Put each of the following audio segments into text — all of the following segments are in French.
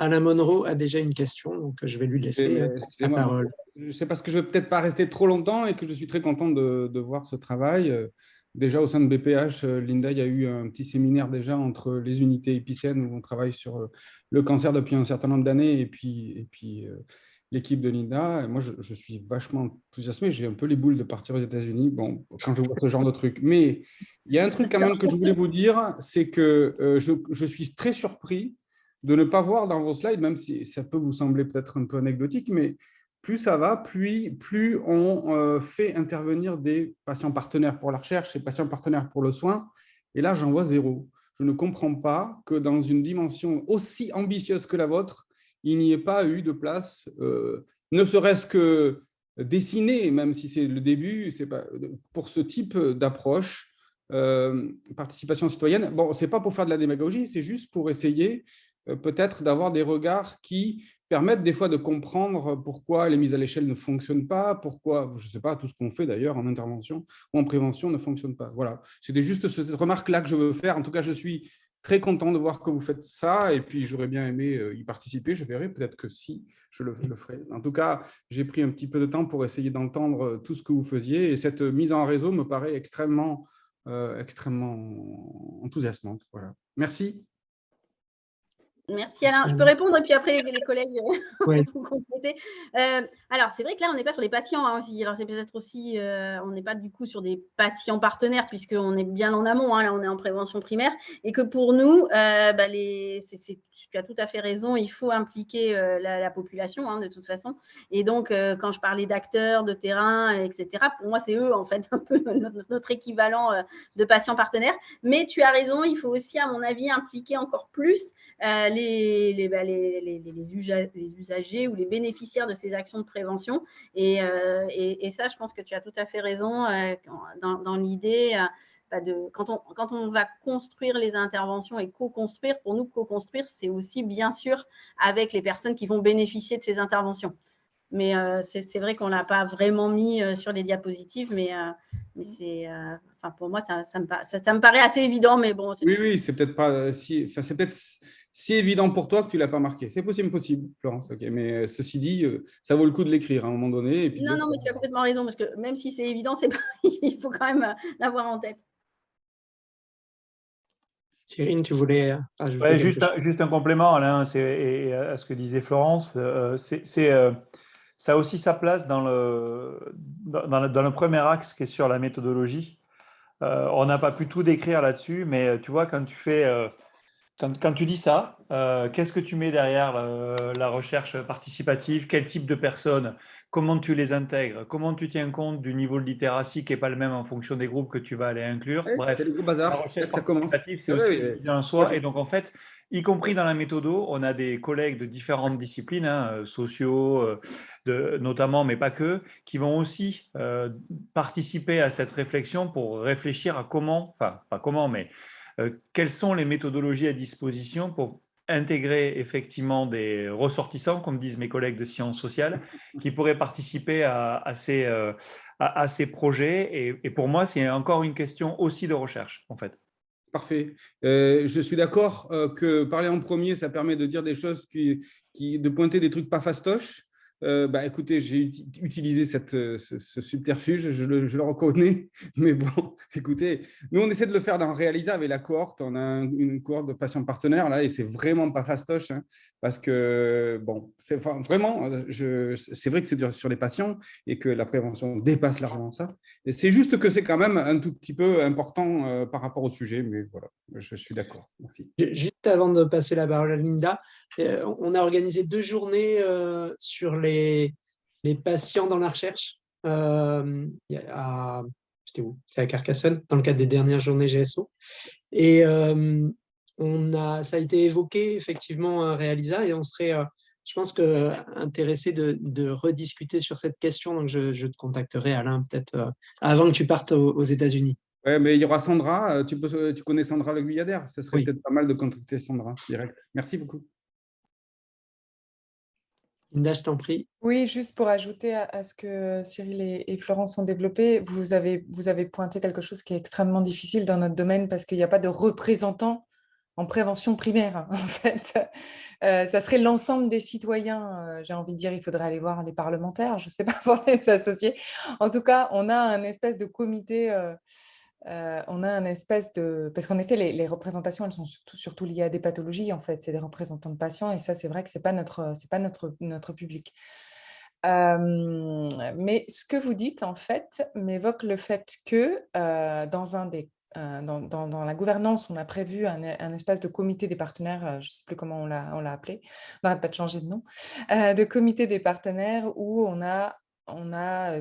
Alain Monroe a déjà une question, donc je vais lui laisser la parole. C'est parce que je ne vais peut-être pas rester trop longtemps et que je suis très content de voir ce travail. Déjà, au sein de BPH, Linda, il y a eu un petit séminaire déjà entre les unités épicènes où on travaille sur le cancer depuis un certain nombre d'années et puis l'équipe de Linda. Et moi, je suis vachement enthousiasmé. J'ai un peu les boules de partir aux États-Unis quand je vois ce genre de truc. Mais il y a un truc quand même que je voulais vous dire, c'est que je suis très surpris de ne pas voir dans vos slides, même si ça peut vous sembler peut-être un peu anecdotique, mais plus ça va, plus on fait intervenir des patients partenaires pour la recherche et patients partenaires pour le soin. Et là, j'en vois zéro. Je ne comprends pas que dans une dimension aussi ambitieuse que la vôtre, il n'y ait pas eu de place, ne serait-ce que dessinée, même si c'est le début, c'est pas, pour ce type d'approche, participation citoyenne. Bon, ce n'est pas pour faire de la démagogie, c'est juste pour essayer peut-être d'avoir des regards qui permettent des fois de comprendre pourquoi les mises à l'échelle ne fonctionnent pas, pourquoi, je ne sais pas, tout ce qu'on fait d'ailleurs en intervention ou en prévention ne fonctionne pas. Voilà, c'était juste cette remarque-là que je veux faire. En tout cas, je suis très content de voir que vous faites ça et puis j'aurais bien aimé y participer. Je verrai peut-être que si, je le ferai. En tout cas, j'ai pris un petit peu de temps pour essayer d'entendre tout ce que vous faisiez et cette mise en réseau me paraît extrêmement enthousiasmante. Voilà. Merci. Merci Alain. Je peux répondre et puis après les collègues vont compléter. Alors c'est vrai que là on n'est pas sur les patients aussi. Alors c'est peut-être aussi, on n'est pas du coup sur des patients partenaires puisqu'on est bien en amont. Là on est en prévention primaire et que pour nous, tu as tout à fait raison. Il faut impliquer la population de toute façon. Et donc quand je parlais d'acteurs, de terrain, etc. Pour moi c'est eux en fait un peu notre équivalent de patients partenaires. Mais tu as raison. Il faut aussi à mon avis impliquer encore plus les usagers ou les bénéficiaires de ces actions de prévention. Et ça, je pense que tu as tout à fait raison dans l'idée quand on va construire les interventions et co-construire, pour nous, co-construire, c'est aussi bien sûr avec les personnes qui vont bénéficier de ces interventions. Mais c'est vrai qu'on ne l'a pas vraiment mis sur les diapositives, mais pour moi, ça me paraît assez évident. Mais bon, oui, c'est peut-être pas c'est peut-être si évident pour toi que tu ne l'as pas marqué. C'est possible, Florence. Okay. Mais ceci dit, ça vaut le coup de l'écrire à un moment donné. Et puis non, mais tu as complètement raison, parce que même si c'est évident, pas... il faut quand même l'avoir en tête. Cyrine, tu voulais ajouter quelque chose? Juste un complément, Alain, et à ce que disait Florence. Ça a aussi sa place dans le premier axe qui est sur la méthodologie. On n'a pas pu tout décrire là-dessus, mais tu vois, quand tu dis ça, qu'est-ce que tu mets derrière la recherche participative? Quel type de personnes? Comment tu les intègres? Comment tu tiens compte du niveau de littératie qui n'est pas le même en fonction des groupes que tu vas aller inclure? Ouais, Bref, c'est le gros la bazar, recherche ça commence. participative, c'est aussi évident en soi. Et donc, en fait, y compris dans la méthodo, on a des collègues de différentes disciplines, sociaux, notamment, mais pas que, qui vont aussi participer à cette réflexion pour réfléchir à comment, enfin, pas comment, mais quelles sont les méthodologies à disposition pour intégrer effectivement des ressortissants, comme disent mes collègues de sciences sociales, qui pourraient participer à ces projets. Et pour moi, c'est encore une question aussi de recherche, en fait. Parfait. Je suis d'accord que parler en premier, ça permet de dire des choses, de pointer des trucs pas fastoches. Écoutez, j'ai utilisé ce subterfuge, je le reconnais, mais bon, écoutez, nous on essaie de le faire dans Réalisa avec la cohorte, on a une cohorte de patients partenaires là et c'est vraiment pas fastoche, parce que bon, c'est vraiment, c'est vrai que c'est sur les patients et que la prévention dépasse largement ça. C'est juste que c'est quand même un tout petit peu important par rapport au sujet, mais voilà, je suis d'accord. Merci. Juste avant de passer la parole à Linda, on a organisé 2 journées sur les patients dans la recherche. C'était où? C'était à Carcassonne, dans le cadre des dernières journées GSO. Et ça a été évoqué effectivement à Réalisa et on serait, je pense, intéressé de rediscuter sur cette question. Donc, je te contacterai, Alain, peut-être avant que tu partes aux États-Unis. Oui, mais il y aura Sandra. Tu connais Sandra Le Guyadère. Ce serait Oui. peut-être pas mal de contacter Sandra direct. Merci beaucoup. Linda, je t'en prie. Oui, juste pour ajouter à ce que Cyril et Florence ont développé, vous avez pointé quelque chose qui est extrêmement difficile dans notre domaine parce qu'il n'y a pas de représentant en prévention primaire, hein, en fait. Ça serait l'ensemble des citoyens. J'ai envie de dire, il faudrait aller voir les parlementaires, je ne sais pas, pour les associer. En tout cas, on a un espèce de comité, on a un espèce de... Parce qu'en effet, les représentations, elles sont surtout liées à des pathologies, en fait. C'est des représentants de patients, et ça, c'est vrai que ce n'est pas notre public. Mais ce que vous dites, en fait, m'évoque le fait que dans la gouvernance, on a prévu un espace de comité des partenaires, je ne sais plus comment on l'a appelé, on n'arrête pas de changer de nom, de comité des partenaires où on a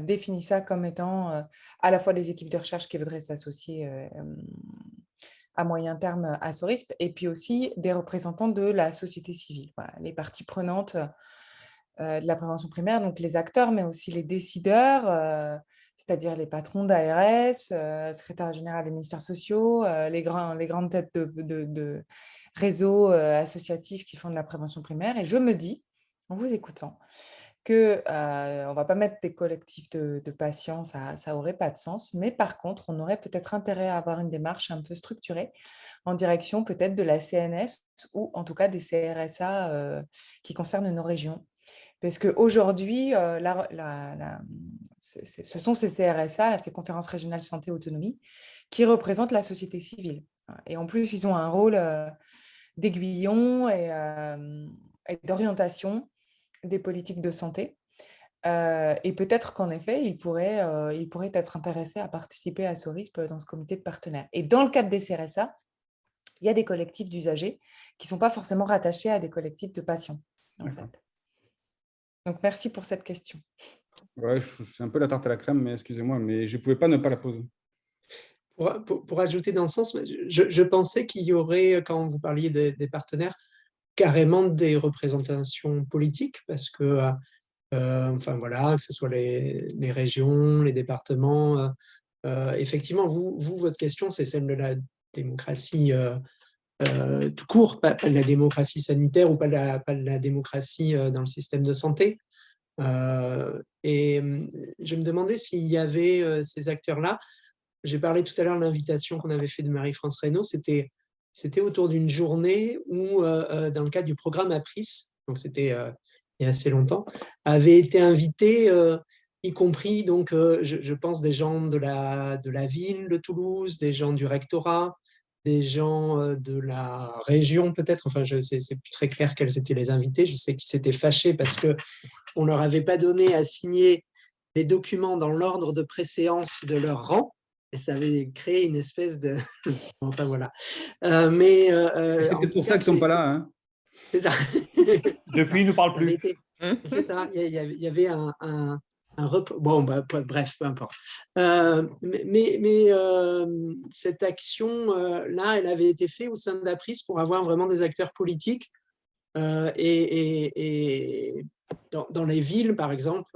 défini ça comme étant à la fois les équipes de recherche qui voudraient s'associer à moyen terme à SORISP, et puis aussi des représentants de la société civile, voilà, les parties prenantes de la prévention primaire, donc les acteurs, mais aussi les décideurs, c'est-à-dire les patrons d'ARS, secrétaire général des ministères sociaux, les grandes têtes de réseaux associatifs qui font de la prévention primaire. Et je me dis, en vous écoutant, que on ne va pas mettre des collectifs de patients, ça n'aurait pas de sens, mais par contre, on aurait peut-être intérêt à avoir une démarche un peu structurée en direction peut-être de la CNS ou en tout cas des CRSA qui concernent nos régions. Parce qu'aujourd'hui, ce sont ces CRSA, là, ces conférences régionales santé autonomie, qui représentent la société civile. Et en plus, ils ont un rôle d'aiguillon et d'orientation des politiques de santé. Et peut-être qu'en effet, ils pourraient être intéressés à participer à SORISP dans ce comité de partenaires. Et dans le cadre des CRSA, il y a des collectifs d'usagers qui ne sont pas forcément rattachés à des collectifs de patients, en fait. Donc, merci pour cette question. Ouais, c'est un peu la tarte à la crème, mais excusez-moi, mais je ne pouvais pas ne pas la poser. Pour ajouter dans ce sens, je pensais qu'il y aurait, quand vous parliez des partenaires, carrément des représentations politiques, parce que, enfin voilà, que ce soit les régions, les départements, effectivement, votre question, c'est celle de la démocratie tout court, pas de la démocratie sanitaire ou pas de la démocratie dans le système de santé. Et je me demandais s'il y avait ces acteurs-là. J'ai parlé tout à l'heure de l'invitation qu'on avait fait de Marie-France Reynaud. C'était autour d'une journée où, dans le cadre du programme APRIS, donc c'était il y a assez longtemps, avaient été invités, y compris, donc, je pense, des gens de la ville de Toulouse, des gens du rectorat, des gens de la région peut-être. Enfin, c'est plus très clair quels étaient les invités. Je sais qu'ils s'étaient fâchés parce qu'on ne leur avait pas donné à signer les documents dans l'ordre de préséance de leur rang. Et ça avait créé une espèce de... Enfin, voilà. C'est peut-être pour ça qu'ils ne sont pas là. Hein. C'est ça. Depuis, ils ne nous parlent plus. C'est ça. Il y avait un bon, bref, peu importe. Cette action-là, elle avait été faite au sein d'APRIS pour avoir vraiment des acteurs politiques. Et dans les villes, par exemple,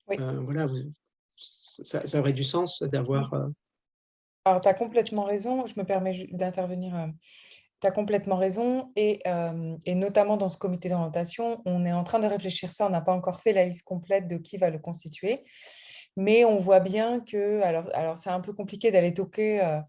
Oui. voilà, ça aurait du sens d'avoir... Alors, tu as complètement raison. Je me permets d'intervenir. Tu as complètement raison. Et notamment dans ce comité d'orientation, on est en train de réfléchir ça. On n'a pas encore fait la liste complète de qui va le constituer. Mais on voit bien que... Alors c'est un peu compliqué d'aller toquer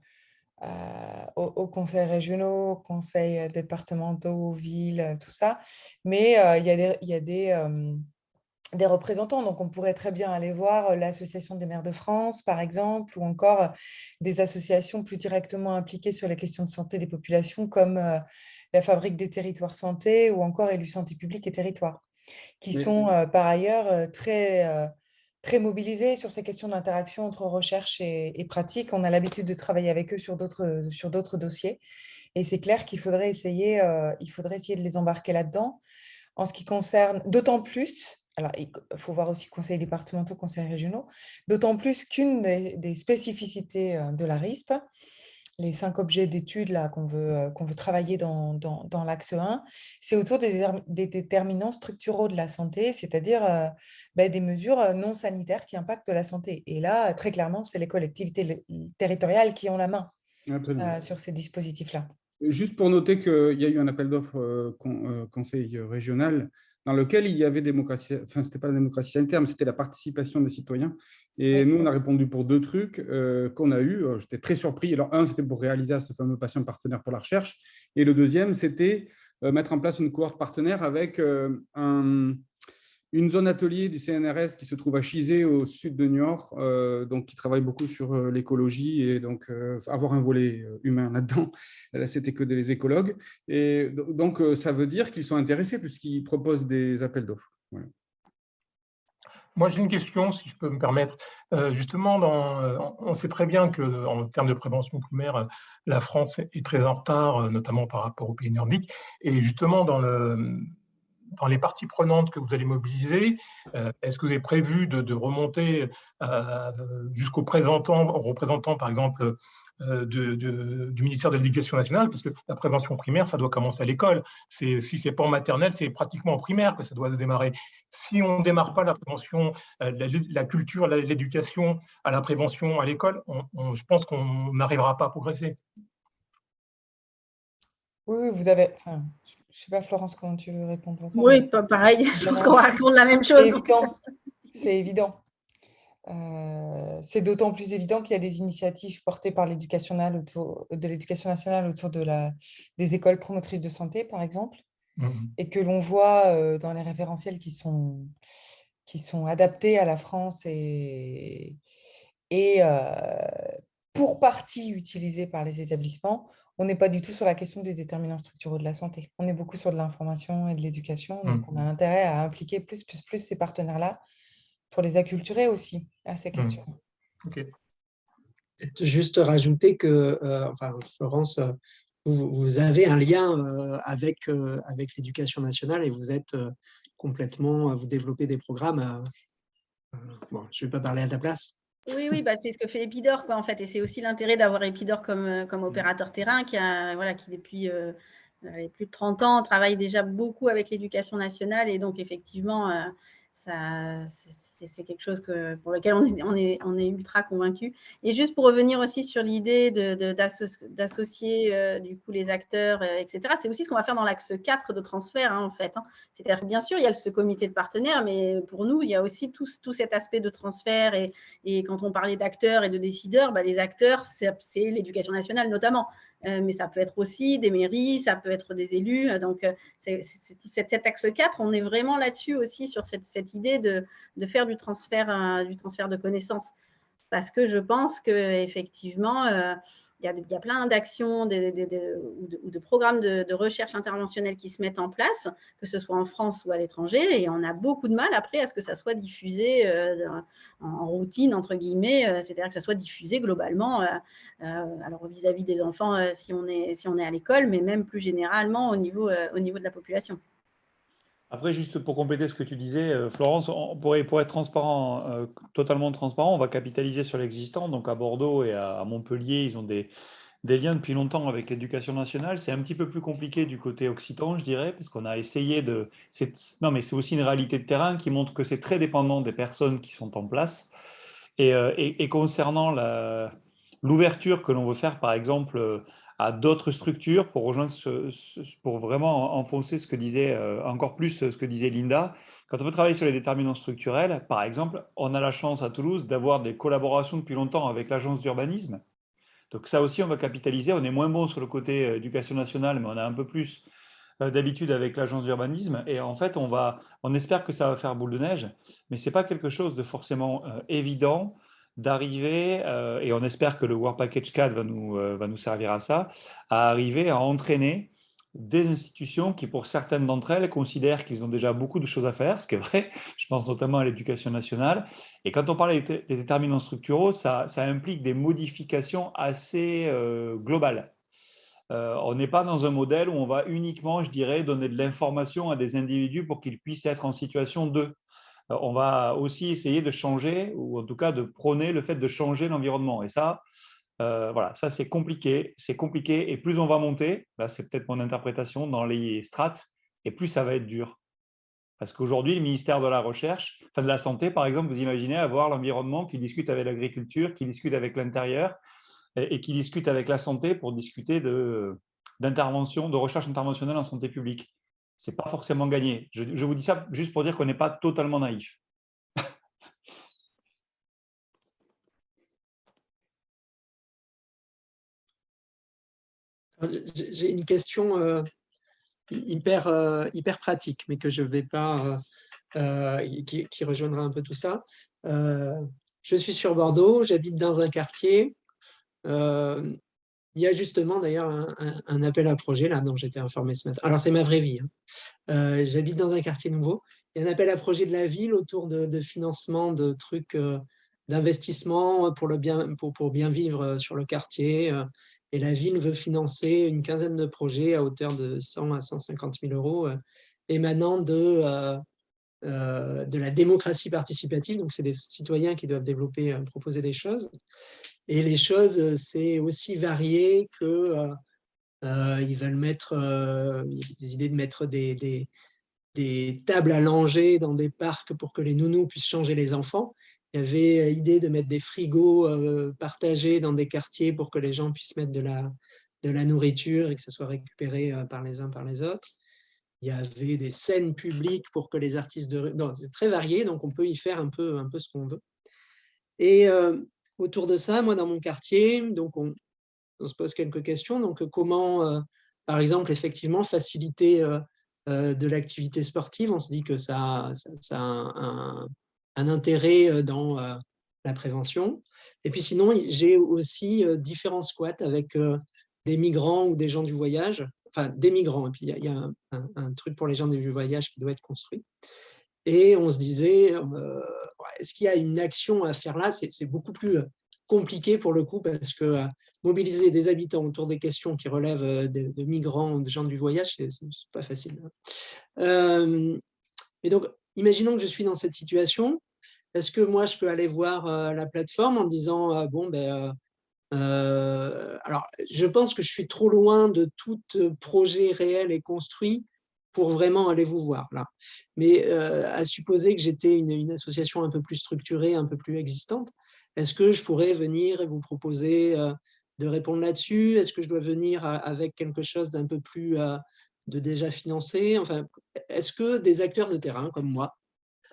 aux conseils régionaux, aux conseils départementaux, aux villes, tout ça. Mais il y a des représentants. Donc, on pourrait très bien aller voir l'Association des maires de France, par exemple, ou encore des associations plus directement impliquées sur les questions de santé des populations, comme la Fabrique des territoires santé ou encore Élus Santé publique et territoires, qui sont par ailleurs très mobilisés sur ces questions d'interaction entre recherche et pratique. On a l'habitude de travailler avec eux sur d'autres dossiers. Et c'est clair qu'il faudrait essayer de les embarquer là-dedans. En ce qui concerne, d'autant plus, alors il faut voir aussi conseils départementaux, conseils régionaux, d'autant plus qu'une des spécificités de la RISP, les 5 objets d'études là qu'on veut travailler dans l'axe 1, c'est autour des déterminants structuraux de la santé, c'est-à-dire des mesures non sanitaires qui impactent la santé. Et là, très clairement, c'est les collectivités territoriales qui ont la main sur ces dispositifs-là. Juste pour noter qu'il y a eu un appel d'offres conseil régional dans lequel il y avait démocratie, enfin, ce n'était pas la démocratie sanitaire, mais c'était la participation des citoyens. Et nous, on a répondu pour 2 trucs qu'on a eu. J'étais très surpris. Alors, un, c'était pour réaliser ce fameux patient partenaire pour la recherche. Et le deuxième, c'était mettre en place une cohorte partenaire avec une zone atelier du CNRS qui se trouve à Chizé, au sud de Niort, donc qui travaille beaucoup sur l'écologie et donc avoir un volet humain là-dedans. Là, c'était que des écologues. Et donc, ça veut dire qu'ils sont intéressés puisqu'ils proposent des appels d'offres. Voilà. Moi, j'ai une question, si je peux me permettre. Justement, on sait très bien qu'en termes de prévention primaire, la France est très en retard, notamment par rapport aux pays nordiques. Et justement, dans les parties prenantes que vous allez mobiliser, est-ce que vous avez prévu de remonter jusqu'aux représentants, par exemple, du ministère de l'Éducation nationale, parce que la prévention primaire, ça doit commencer à l'école. Si ce n'est pas en maternelle, c'est pratiquement en primaire que ça doit démarrer. Si on ne démarre pas la prévention, la culture, l'éducation à la prévention à l'école, je pense qu'on n'arrivera pas à progresser. Oui, vous avez. Enfin, je ne sais pas, Florence, comment tu veux répondre à ça. Oui, pareil. Je pense qu'on va répondre la même chose. C'est évident. C'est d'autant plus évident qu'il y a des initiatives portées par l'éducation nationale autour des écoles promotrices de santé, par exemple, et que l'on voit dans les référentiels qui sont adaptés à la France et pour partie utilisés par les établissements. On n'est pas du tout sur la question des déterminants structuraux de la santé. On est beaucoup sur de l'information et de l'éducation. Donc, on a intérêt à impliquer plus ces partenaires-là pour les acculturer aussi à ces questions. Ok. Juste rajouter que, enfin, Florence, vous avez un lien avec l'éducation nationale et vous êtes complètement, vous développez des programmes. Bon, je ne vais pas parler à ta place. Oui, bah, c'est ce que fait Epidor, quoi, en fait. Et c'est aussi l'intérêt d'avoir Epidor comme opérateur terrain qui depuis plus de 30 ans travaille déjà beaucoup avec l'éducation nationale. Et donc, effectivement, c'est quelque chose pour lequel on est ultra convaincu. Et juste pour revenir aussi sur l'idée d'associer du coup les acteurs, etc., c'est aussi ce qu'on va faire dans l'axe 4 de transfert, en fait. C'est-à-dire que bien sûr, il y a ce comité de partenaires, mais pour nous, il y a aussi tout cet aspect de transfert. Et quand on parlait d'acteurs et de décideurs, les acteurs, c'est l'éducation nationale notamment. Mais ça peut être aussi des mairies, ça peut être des élus. Donc, c'est cet axe 4, on est vraiment là-dessus aussi sur cette idée de faire du transfert de connaissances. Parce que je pense qu'effectivement, il y a plein d'actions ou de programmes de recherche interventionnelle qui se mettent en place, que ce soit en France ou à l'étranger, et on a beaucoup de mal après à ce que ça soit diffusé en routine, entre guillemets, c'est-à-dire que ça soit diffusé globalement, alors vis-à-vis des enfants si on est à l'école, mais même plus généralement au niveau de la population. Après, juste pour compléter ce que tu disais, Florence, pour être transparent, totalement transparent, on va capitaliser sur l'existant. Donc à Bordeaux et à Montpellier, ils ont des liens depuis longtemps avec l'éducation nationale. C'est un petit peu plus compliqué du côté occitan, je dirais, parce qu'on a essayé de… Non, mais c'est aussi une réalité de terrain qui montre que c'est très dépendant des personnes qui sont en place. Et concernant l'ouverture que l'on veut faire, par exemple, à d'autres structures pour rejoindre pour vraiment enfoncer ce que disait encore plus ce que disait Linda. Quand on veut travailler sur les déterminants structurels, par exemple, on a la chance à Toulouse d'avoir des collaborations depuis longtemps avec l'agence d'urbanisme. Donc ça aussi, on va capitaliser. On est moins bon sur le côté éducation nationale, mais on a un peu plus d'habitude avec l'agence d'urbanisme. Et en fait, on espère que ça va faire boule de neige, mais ce n'est pas quelque chose de forcément évident d'arriver, et on espère que le Work Package 4 va nous servir à ça, à arriver à entraîner des institutions qui, pour certaines d'entre elles, considèrent qu'ils ont déjà beaucoup de choses à faire, ce qui est vrai. Je pense notamment à l'éducation nationale. Et quand on parle des déterminants structuraux, ça implique des modifications assez globales. On n'est pas dans un modèle où on va uniquement, je dirais, donner de l'information à des individus pour qu'ils puissent être en situation de… On va aussi essayer de changer, ou en tout cas de prôner le fait de changer l'environnement. Et ça, voilà, ça c'est compliqué. Et plus on va monter, là c'est peut-être mon interprétation, dans les strates, et plus ça va être dur. Parce qu'aujourd'hui, le ministère de la Recherche, enfin de la Santé, par exemple, vous imaginez avoir l'environnement qui discute avec l'agriculture, qui discute avec l'intérieur, et qui discute avec la santé pour discuter de d'intervention, de recherche interventionnelle en santé publique. Ce n'est pas forcément gagné. Je vous dis ça juste pour dire qu'on n'est pas totalement naïf. J'ai une question hyper pratique, mais que je vais pas, qui rejoindra un peu tout ça. Je suis sur Bordeaux, j'habite dans un quartier. Il y a justement d'ailleurs un appel à projet là dont j'étais informé ce matin. Alors c'est ma vraie vie. J'habite dans un quartier nouveau. Il y a un appel à projet de la ville autour de financement de trucs d'investissement pour bien vivre sur le quartier. Et la ville veut financer une quinzaine de projets à hauteur de 100 à 150 000 euros émanant de la démocratie participative. Donc, c'est des citoyens qui doivent développer, proposer des choses. Et les choses, c'est aussi varié que ils veulent mettre des idées de mettre des tables à langer dans des parcs pour que les nounous puissent changer les enfants. Il y avait l'idée de mettre des frigos partagés dans des quartiers pour que les gens puissent mettre de la nourriture et que ça soit récupéré par les uns par les autres. Il y avait des scènes publiques pour que les artistes de rue... C'est très varié, donc on peut y faire un peu ce qu'on veut. Et autour de ça, moi, dans mon quartier, donc on se pose quelques questions. Donc, comment, par exemple, effectivement, faciliter de l'activité sportive? On se dit que ça a un intérêt dans la prévention. Et puis sinon, j'ai aussi différents squats avec des migrants ou des gens du voyage, enfin des migrants, et puis il y a un truc pour les gens du voyage qui doit être construit. Et on se disait, est-ce qu'il y a une action à faire là? C'est beaucoup plus compliqué pour le coup, parce que mobiliser des habitants autour des questions qui relèvent de migrants ou de gens du voyage, c'est pas facile. Et donc, imaginons que je suis dans cette situation. Est-ce que moi, je peux aller voir la plateforme en disant, alors, je pense que je suis trop loin de tout projet réel et construit pour vraiment aller vous voir là. Mais à supposer que j'étais une association un peu plus structurée, un peu plus existante, est-ce que je pourrais venir et vous proposer de répondre là-dessus? Est-ce que je dois venir avec quelque chose d'un peu plus de déjà financé? Enfin, est-ce que des acteurs de terrain comme moi,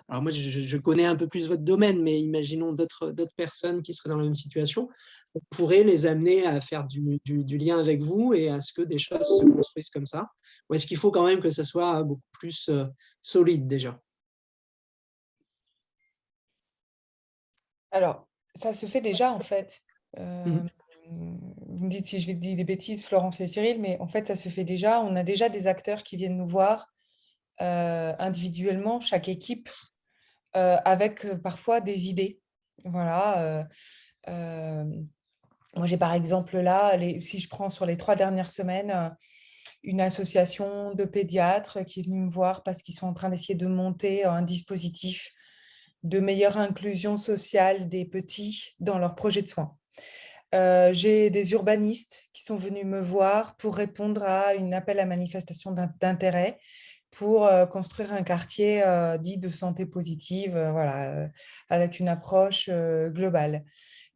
alors moi je connais un peu plus votre domaine, mais imaginons d'autres personnes qui seraient dans la même situation, on pourrait les amener à faire du lien avec vous et à ce que des choses se construisent comme ça? Ou est-ce qu'il faut quand même que ça soit beaucoup plus solide déjà? Alors, ça se fait déjà en fait. Vous me dites si je dis des bêtises, Florence et Cyril, mais en fait, ça se fait déjà. On a déjà des acteurs qui viennent nous voir individuellement, chaque équipe, avec parfois des idées. Voilà. Moi, j'ai par exemple là, si je prends sur les 3 dernières semaines, une association de pédiatres qui est venue me voir parce qu'ils sont en train d'essayer de monter un dispositif de meilleure inclusion sociale des petits dans leur projet de soins. J'ai des urbanistes qui sont venus me voir pour répondre à un appel à manifestation d'intérêt pour construire un quartier dit de santé positive, voilà, avec une approche globale.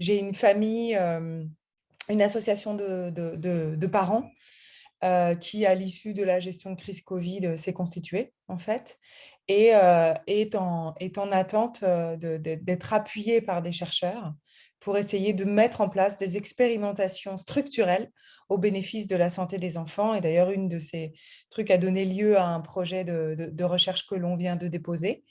J'ai une famille, une association de parents qui, à l'issue de la gestion de crise Covid, s'est constituée, en fait, et est en attente d'être appuyée par des chercheurs pour essayer de mettre en place des expérimentations structurelles au bénéfice de la santé des enfants. Et d'ailleurs, une de ces trucs a donné lieu à un projet de recherche que l'on vient de déposer,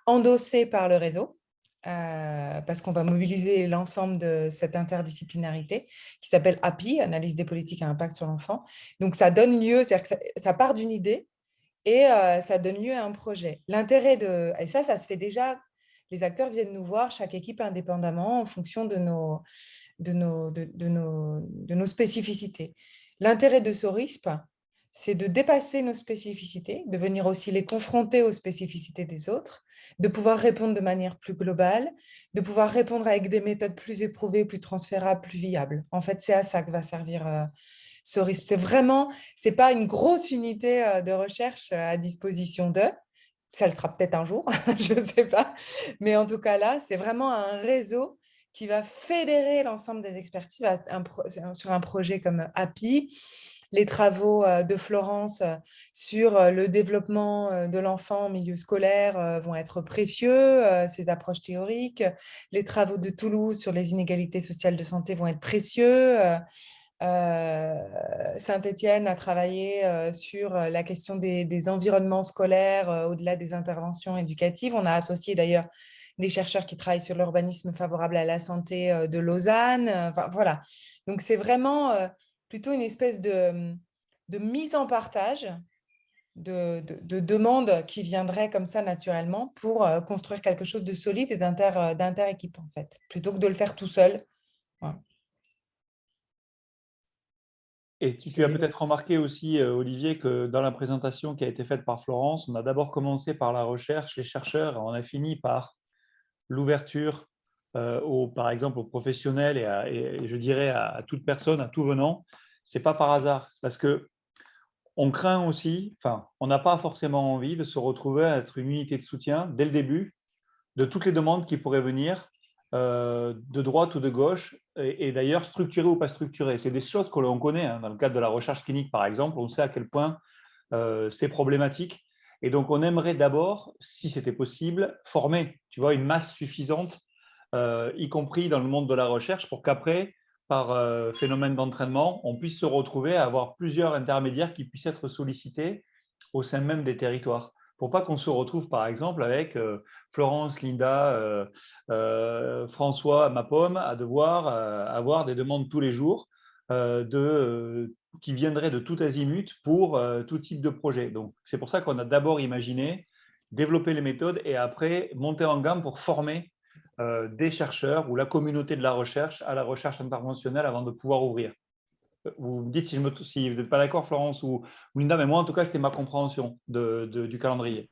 endossé par le réseau, parce qu'on va mobiliser l'ensemble de cette interdisciplinarité qui s'appelle API, Analyse des politiques à impact sur l'enfant. Donc, ça donne lieu, c'est-à-dire que ça part d'une idée et ça donne lieu à un projet. L'intérêt et ça se fait déjà, les acteurs viennent nous voir, chaque équipe indépendamment, en fonction de nos spécificités. L'intérêt de SORISP, c'est de dépasser nos spécificités, de venir aussi les confronter aux spécificités des autres, de pouvoir répondre de manière plus globale, de pouvoir répondre avec des méthodes plus éprouvées, plus transférables, plus viables. En fait, c'est à ça que va servir SORISP. C'est vraiment, c'est pas une grosse unité de recherche à disposition d'eux. Ça le sera peut-être un jour, je ne sais pas. Mais en tout cas, là, c'est vraiment un réseau qui va fédérer l'ensemble des expertises sur un projet comme API. les travaux de Florence sur le développement de l'enfant en milieu scolaire vont être précieux, ces approches théoriques. Les travaux de Toulouse sur les inégalités sociales de santé vont être précieux. Saint-Étienne a travaillé sur la question des environnements scolaires au-delà des interventions éducatives. On a associé d'ailleurs des chercheurs qui travaillent sur l'urbanisme favorable à la santé de Lausanne. Enfin, voilà. Donc, c'est vraiment plutôt une espèce de mise en partage de demandes qui viendraient comme ça naturellement pour construire quelque chose de solide et d'inter-équipe, en fait, plutôt que de le faire tout seul. Voilà. Et tu as peut-être remarqué aussi, Olivier, que dans la présentation qui a été faite par Florence, on a d'abord commencé par la recherche, les chercheurs, et on a fini par l'ouverture, par exemple, aux professionnels et je dirais à toute personne, à tout venant. Ce n'est pas par hasard, c'est parce qu'on craint aussi, enfin, on n'a pas forcément envie de se retrouver à être une unité de soutien dès le début de toutes les demandes qui pourraient venir de droite ou de gauche, et d'ailleurs structurées ou pas structurées. C'est des choses que l'on connaît hein, dans le cadre de la recherche clinique, par exemple. On sait à quel point c'est problématique. Et donc, on aimerait d'abord, si c'était possible, former, tu vois, une masse suffisante, y compris dans le monde de la recherche, pour qu'après, par phénomène d'entraînement, on puisse se retrouver à avoir plusieurs intermédiaires qui puissent être sollicités au sein même des territoires. Pour pas qu'on se retrouve, par exemple, avec Florence, Linda, François, ma pomme, à devoir avoir des demandes tous les jours qui viendraient de tout azimut pour tout type de projet. Donc, c'est pour ça qu'on a d'abord imaginé développer les méthodes et après monter en gamme pour former des chercheurs ou la communauté de la recherche à la recherche interventionnelle avant de pouvoir ouvrir. Vous me dites si vous n'êtes pas d'accord, Florence ou Linda, mais moi, en tout cas, c'était ma compréhension du calendrier.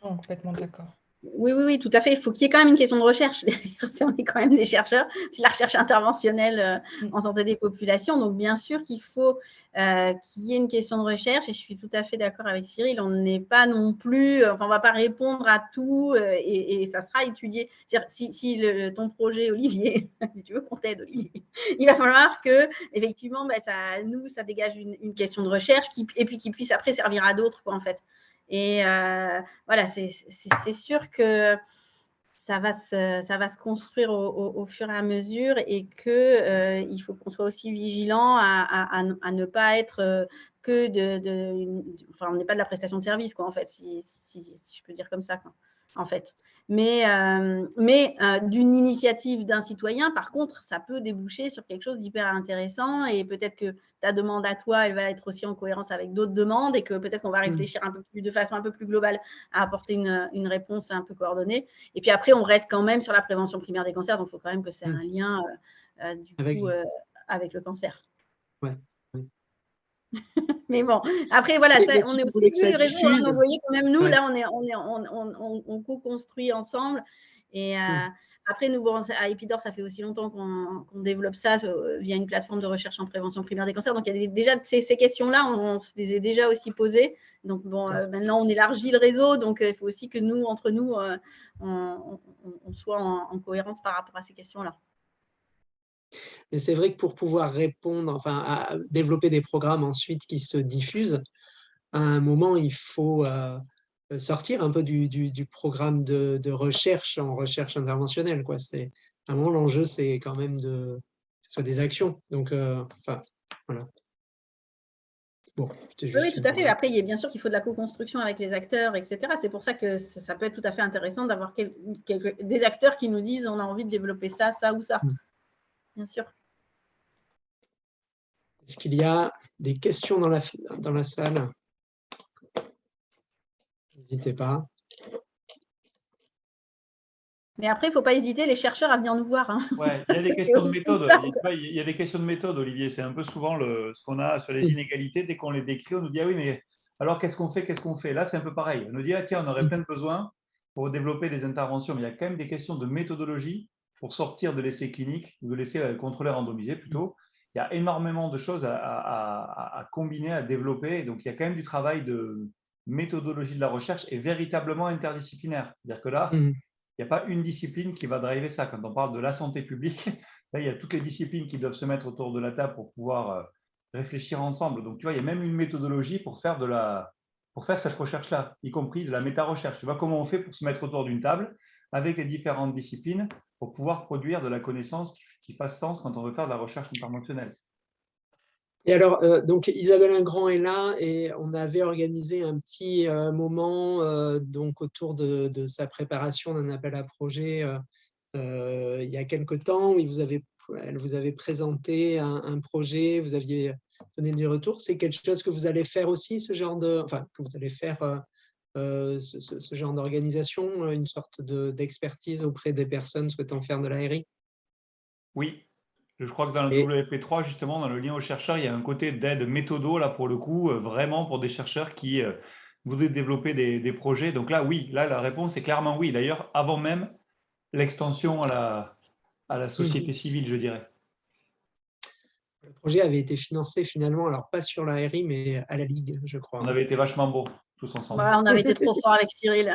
Non, complètement d'accord. Oui, tout à fait. Il faut qu'il y ait quand même une question de recherche. Si on est quand même des chercheurs, c'est la recherche interventionnelle en santé des populations. Donc, bien sûr qu'il faut qu'il y ait une question de recherche. Et je suis tout à fait d'accord avec Cyril. On n'est pas non plus, enfin, on ne va pas répondre à tout et ça sera étudié. Si ton projet, Olivier, si tu veux qu'on t'aide, Olivier, il va falloir que, effectivement, ça dégage une question de recherche et puis qui puisse après servir à d'autres, quoi, en fait. Et voilà, c'est sûr que ça va se construire au fur et à mesure et qu'il faut qu'on soit aussi vigilant à ne pas être que enfin, on n'est pas de la prestation de service, quoi, en fait, si je peux dire comme ça, quoi, en fait. Mais d'une initiative d'un citoyen, par contre, ça peut déboucher sur quelque chose d'hyper intéressant et peut-être que ta demande à toi, elle va être aussi en cohérence avec d'autres demandes et que peut-être qu'on va réfléchir de façon un peu plus globale à apporter une réponse un peu coordonnée. Et puis après, on reste quand même sur la prévention primaire des cancers, donc il faut quand même que c'est un lien avec le cancer. Ouais. Mais bon, après, voilà, on est aussi vu le réseau, hein, donc vous voyez quand même, nous, là, on co-construit ensemble. Et après, nous, à Epidor, ça fait aussi longtemps qu'on développe ça via une plateforme de recherche en prévention primaire des cancers. Donc, il y a déjà ces questions-là, on se les a déjà aussi posées. Donc, bon, maintenant, on élargit le réseau. Donc, il faut aussi que nous, entre nous, on soit en cohérence par rapport à ces questions-là. Mais c'est vrai que pour pouvoir répondre, enfin, à développer des programmes ensuite qui se diffusent, à un moment, il faut sortir un peu du programme de recherche en recherche interventionnelle, quoi. À un moment, l'enjeu, c'est quand même que ce soit des actions. Donc, enfin, voilà. Bon, oui, tout à fait. Après, il est bien sûr qu'il faut de la co-construction avec les acteurs, etc. C'est pour ça que ça peut être tout à fait intéressant d'avoir des acteurs qui nous disent on a envie de développer ça, ça ou ça. Bien sûr. Est-ce qu'il y a des questions dans la salle? N'hésitez pas. Mais après, il ne faut pas hésiter, les chercheurs, à venir nous voir. Hein. Ouais, il y a des questions de méthode. Il y a des questions de méthode, Olivier. C'est un peu souvent ce qu'on a sur les inégalités. Dès qu'on les décrit, on nous dit ah oui, mais alors qu'est-ce qu'on fait? Là, c'est un peu pareil. On nous dit ah tiens, on aurait plein de besoins pour développer des interventions. Mais il y a quand même des questions de méthodologie pour sortir de l'essai clinique ou de l'essai contrôlé randomisé plutôt. Il y a énormément de choses à combiner, à développer. Et donc, il y a quand même du travail de méthodologie de la recherche et véritablement interdisciplinaire. C'est-à-dire que là, il n'y a pas une discipline qui va driver ça. Quand on parle de la santé publique, là, il y a toutes les disciplines qui doivent se mettre autour de la table pour pouvoir réfléchir ensemble. Donc, tu vois, il y a même une méthodologie pour faire cette recherche-là, y compris de la méta-recherche. Tu vois comment on fait pour se mettre autour d'une table avec les différentes disciplines pour pouvoir produire de la connaissance qui fasse sens quand on veut faire de la recherche interventionnelle. Et alors, donc Isabelle Ingrand est là et on avait organisé un petit moment donc autour de sa préparation d'un appel à projet il y a quelque temps où elle vous avait présenté un projet, vous aviez donné des retours. C'est quelque chose que vous allez faire aussi, ce genre que vous allez faire ce genre d'organisation, une sorte d'expertise auprès des personnes souhaitant faire de l'ARI? Oui, je crois que dans le WP3, justement, dans le lien aux chercheurs, il y a un côté d'aide méthodo, là, pour le coup, vraiment pour des chercheurs qui voudraient développer des projets. Donc là, oui, là, la réponse est clairement oui. D'ailleurs, avant même l'extension à la société civile, je dirais. Le projet avait été financé finalement, alors pas sur l'ARI, mais à la Ligue, je crois. On avait été vachement beaux, tous ensemble. Ouais, on avait été trop forts avec Cyril.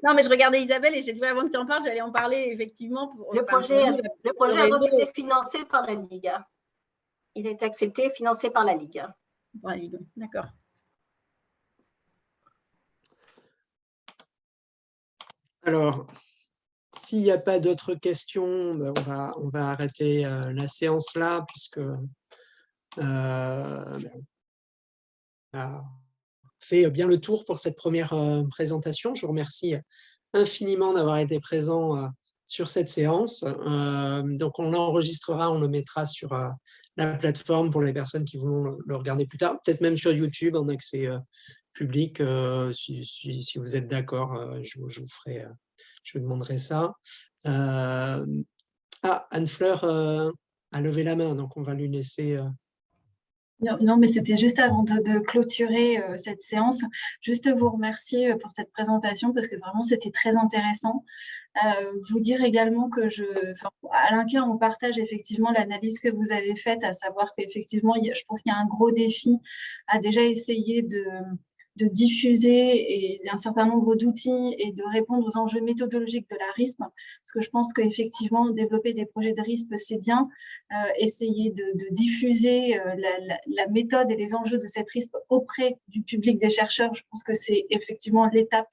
Non, mais je regardais Isabelle et j'ai dit avant que tu en parles, j'allais en parler effectivement. Le projet a donc été financé par la Ligue. Il est accepté et financé par la Ligue. D'accord. Alors, s'il n'y a pas d'autres questions, ben on va arrêter la séance là, puisque on a fait bien le tour pour cette première présentation. Je vous remercie infiniment d'avoir été présent sur cette séance. Donc, on l'enregistrera, on le mettra sur la plateforme pour les personnes qui voudront le regarder plus tard, peut-être même sur YouTube en accès public. Si vous êtes d'accord, je vous demanderai ça. Anne-Fleur a levé la main, donc on va lui laisser… Non, mais c'était juste avant de clôturer cette séance, juste vous remercier pour cette présentation parce que vraiment c'était très intéressant. Vous dire également que à l'INCa, on partage effectivement l'analyse que vous avez faite, à savoir qu'effectivement, je pense qu'il y a un gros défi à déjà essayer de diffuser un certain nombre d'outils et de répondre aux enjeux méthodologiques de la RISP, parce que je pense qu'effectivement, développer des projets de RISP, c'est bien. Essayer de diffuser la méthode et les enjeux de cette RISP auprès du public des chercheurs, je pense que c'est effectivement l'étape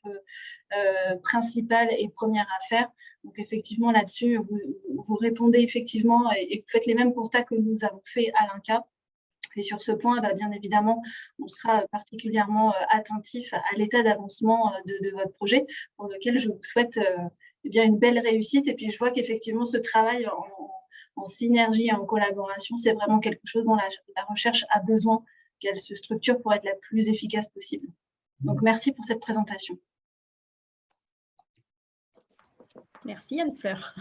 principale et première à faire. Donc effectivement, là-dessus, vous répondez effectivement et vous faites les mêmes constats que nous avons fait à l'INCa. Et sur ce point, bien évidemment, on sera particulièrement attentif à l'état d'avancement de votre projet, pour lequel je vous souhaite une belle réussite. Et puis, je vois qu'effectivement, ce travail en synergie et en collaboration, c'est vraiment quelque chose dont la recherche a besoin, qu'elle se structure pour être la plus efficace possible. Donc, merci pour cette présentation. Merci Anne-Fleur.